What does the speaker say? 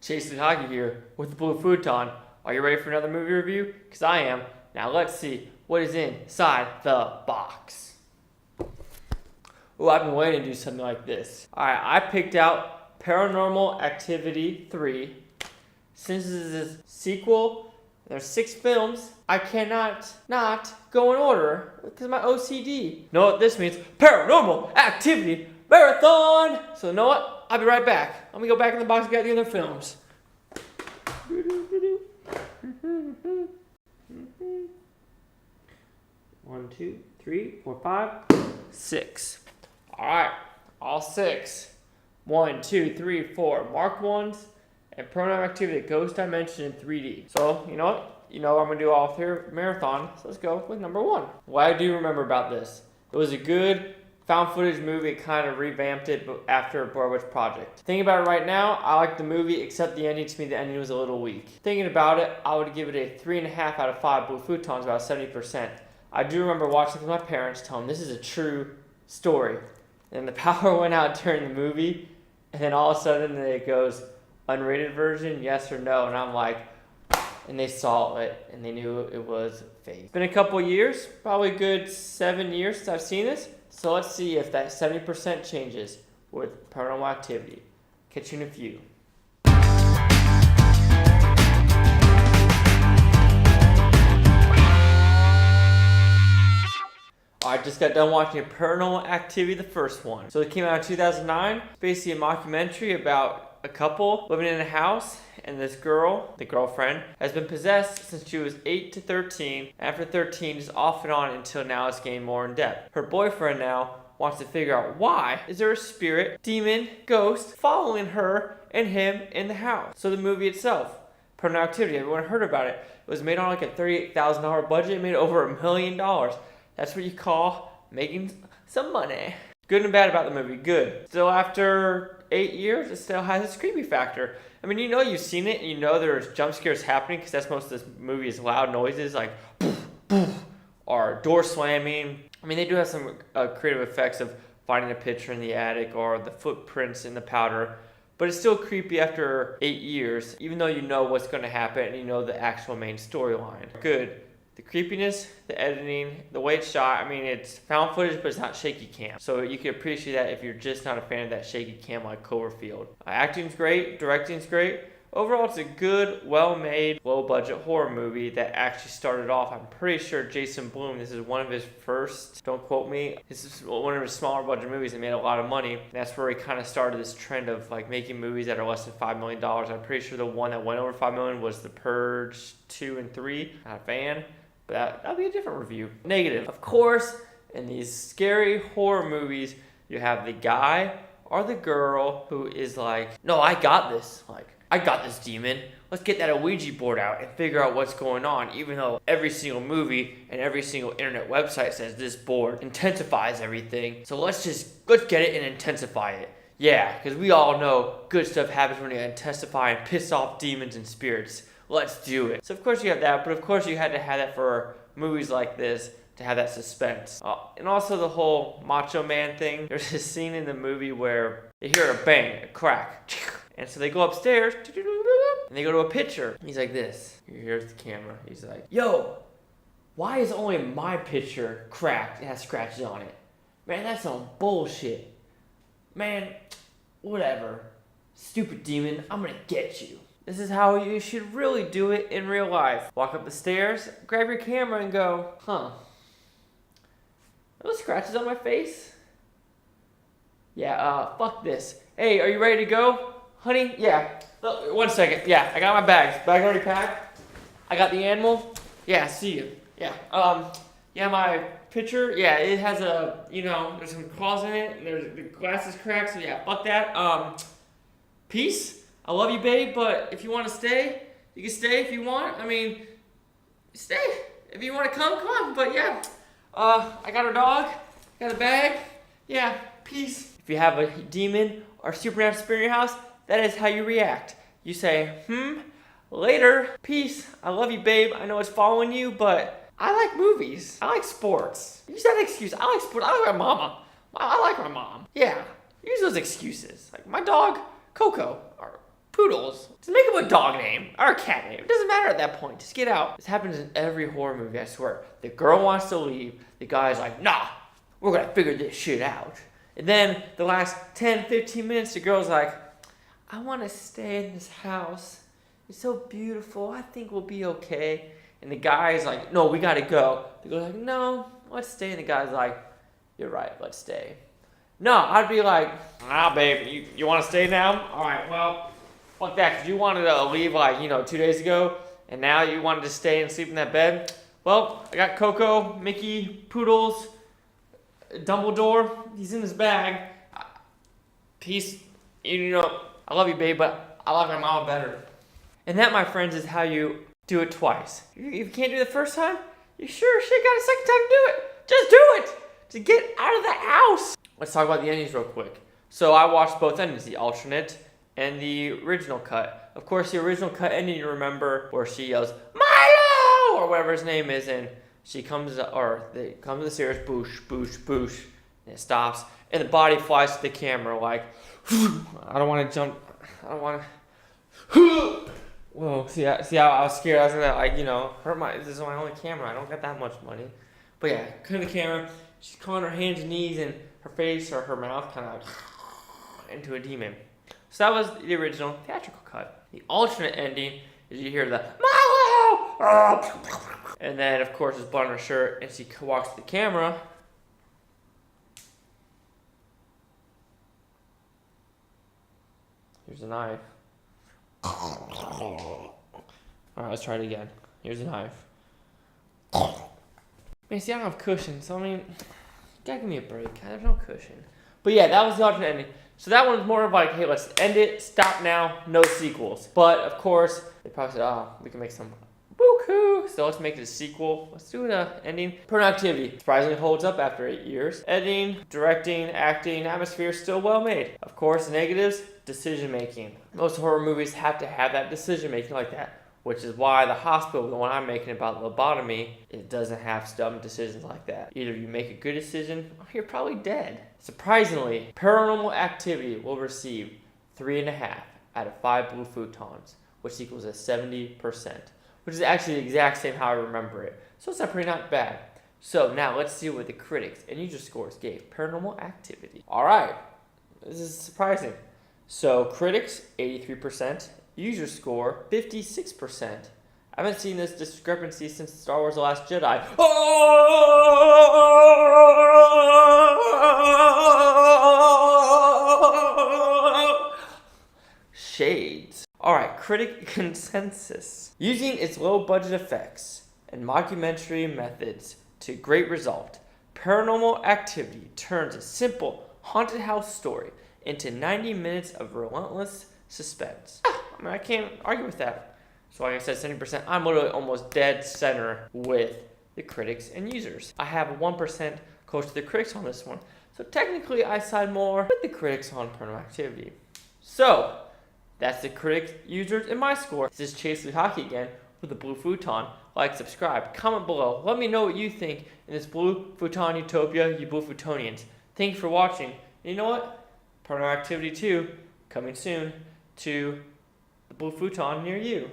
Jason Hockey here with the Blue Futon. Are you ready for another movie review? Because I am. Now let's see what is inside the box. Oh, I've been waiting to do something like this. Alright, I picked out Paranormal Activity 3. Since this is a sequel, there's 6 films, I cannot not go in order because of my OCD. You know what this means? Paranormal Activity Marathon! So you know what? I'll be right back. Let me go back in the box and get the other films. One, 2, 3, 4, 5, 6. Alright, all 6. 1, 2, 3, 4 marked ones, and Paranormal Activity Ghost Dimension in 3D. So, you know what? You know I'm going to do all here marathon, so let's go with number 1. What I do remember about this, it was a good found footage movie. It kind of revamped it after a Blair Witch Project. Thinking about it right now, I like the movie, except the ending. To me, the ending was a little weak. Thinking about it, I would give it a 3.5 out of 5 Blue Futons, about 70%. I do remember watching with my parents, telling them this is a true story. And the power went out during the movie, and then all of a sudden it goes, unrated version, yes or no, and I'm like, and they saw it, and they knew it was fake. It's been a couple years, probably a good 7 years since I've seen this, so let's see if that 70% changes with Paranormal Activity. Catch you in a few. I just got done watching Paranormal Activity, the first one. So it came out in 2009. It's basically a mockumentary about a couple living in a house, and this girl, the girlfriend, has been possessed since she was 8 to 13. After 13, just off and on until now it's getting more in depth. Her boyfriend now wants to figure out why is there a spirit, demon, ghost following her and him in the house. So the movie itself, Paranormal Activity, everyone heard about it. It was made on like a $38,000 budget. It made over $1 million. That's what you call making some money. Good and bad about the movie. Good. Still, after 8 years, it still has its creepy factor. I mean, you know you've seen it, and you know there's jump scares happening, because that's most of this movie is loud noises like poof, poof, or door slamming. I mean, they do have some creative effects of finding a picture in the attic or the footprints in the powder, but it's still creepy after 8 years, even though you know what's going to happen and you know the actual main storyline. Good. The creepiness, the editing, the way it's shot, I mean, it's found footage, but it's not shaky cam. So you can appreciate that if you're just not a fan of that shaky cam like Cloverfield. Acting's great, directing's great. Overall, it's a good, well-made, low-budget horror movie that actually started off, I'm pretty sure Jason Blum, this is one of his first, don't quote me, this is one of his smaller budget movies that made a lot of money. And that's where he kind of started this trend of like making movies that are less than $5 million. I'm pretty sure the one that went over $5 million was The Purge 2 and 3. Not a fan. But that'll be a different review. Negative. Of course, in these scary horror movies, you have the guy or the girl who is like, no, I got this. Like, I got this demon. Let's get that Ouija board out and figure out what's going on. Even though every single movie and every single internet website says this board intensifies everything. So let's get it and intensify it. Yeah, because we all know good stuff happens when you intensify and piss off demons and spirits. Let's do it. So of course you have that, but of course you had to have that for movies like this to have that suspense. And also the whole Macho Man thing. There's this scene in the movie where they hear a bang, a crack. And so they go upstairs, and they go to a picture. He's like this. Here's the camera. He's like, yo, why is only my picture cracked and has scratches on it? Man, that's some bullshit. Man, whatever. Stupid demon, I'm gonna get you. This is how you should really do it in real life. Walk up the stairs, grab your camera and go, huh, those scratches on my face? Yeah, fuck this. Hey, are you ready to go? Honey, yeah. Oh, 1 second, yeah, I got my bags. Bag already packed. I got the animal. Yeah, see you. Yeah, yeah, my picture, yeah, it has a, you know, there's some claws in it, and there's the glass is cracked, so yeah, fuck that. Peace. I love you, babe, but if you want to stay, you can stay if you want. I mean, stay. If you want to come on. But yeah, I got a dog, got a bag. Yeah, peace. If you have a demon or supernatural spirit in your house, that is how you react. You say, later, peace. I love you, babe. I know it's following you, but I like movies. I like sports. Use that excuse. I like sports. I like my mama. I like my mom. Yeah, use those excuses. Like my dog, Coco, or poodles. Just make up a dog name or a cat name. It doesn't matter at that point. Just get out. This happens in every horror movie, I swear. The girl wants to leave. The guy's like, nah, we're gonna figure this shit out. And then the last 10, 15 minutes, the girl's like, I want to stay in this house. It's so beautiful. I think we'll be okay. And the guy's like, no, we gotta go. The girl's like, no, let's stay. And the guy's like, you're right, let's stay. No, I'd be like, babe, you want to stay now? All right, well, fuck that, because you wanted to leave 2 days ago, and now you wanted to stay and sleep in that bed. Well, I got Coco, Mickey, Poodles, Dumbledore. He's in his bag. Peace. I love you, babe, but I love my mama better. And that, my friends, is how you do it twice. If you can't do it the first time, you sure shit got a second time to do it. Just do it to get out of the house. Let's talk about the endings real quick. So I watched both endings, the alternate and the original cut. Of course, the original cut ending, you remember, where she yells, Milo! Or whatever his name is, and they come to the stairs, boosh, boosh, boosh, and it stops, and the body flies to the camera like, I don't want to jump, I don't want to, whoa, see how I was scared, I was gonna, hurt this is my only camera, I don't got that much money. But yeah, cut the camera, she's calling her hands and knees, and her face or her mouth kind of into a demon. So that was the original theatrical cut. The alternate ending is you hear the Milo! And then, of course, it's blood on her shirt, and she walks to the camera. Here's a knife. Alright, let's try it again. Here's a knife. Man, see, I don't have cushion, so you gotta give me a break. There's no cushion. But yeah, that was the alternate ending. So that one's more of like, hey, let's end it, stop now, no sequels. But of course, they probably said, we can make some buku. So let's make it a sequel. Let's do an ending. Paranormal Activity surprisingly holds up after 8 years. Editing, directing, acting, atmosphere, still well made. Of course, negatives, decision making. Most horror movies have to have that decision making like that, which is why the hospital, the one I'm making about lobotomy, it doesn't have dumb decisions like that. Either you make a good decision, or you're probably dead. Surprisingly, Paranormal Activity will receive 3.5 out of 5 blue futons, which equals a 70%, which is actually the exact same how I remember it. So it's pretty not bad. So now let's see what the critics and user scores gave Paranormal Activity. All right, this is surprising. So critics, 83%. User score, 56%. I haven't seen this discrepancy since Star Wars The Last Jedi. Shades. Alright, critic consensus. Using its low budget effects and mockumentary methods to great result, Paranormal Activity turns a simple haunted house story into 90 minutes of relentless suspense. I can't argue with that. So like I said, 70%, I'm literally almost dead center with the critics and users. I have 1% close to the critics on this one. So technically, I side more with the critics on Paranormal Activity. So, that's the critics, users, and my score. This is Chase Lee Hockey again with the Blue Futon. Like, subscribe, comment below. Let me know what you think in this Blue Futon utopia, you Blue Futonians. Thank you for watching. And you know what? Paranormal Activity 2, coming soon to the Blue Futon near you.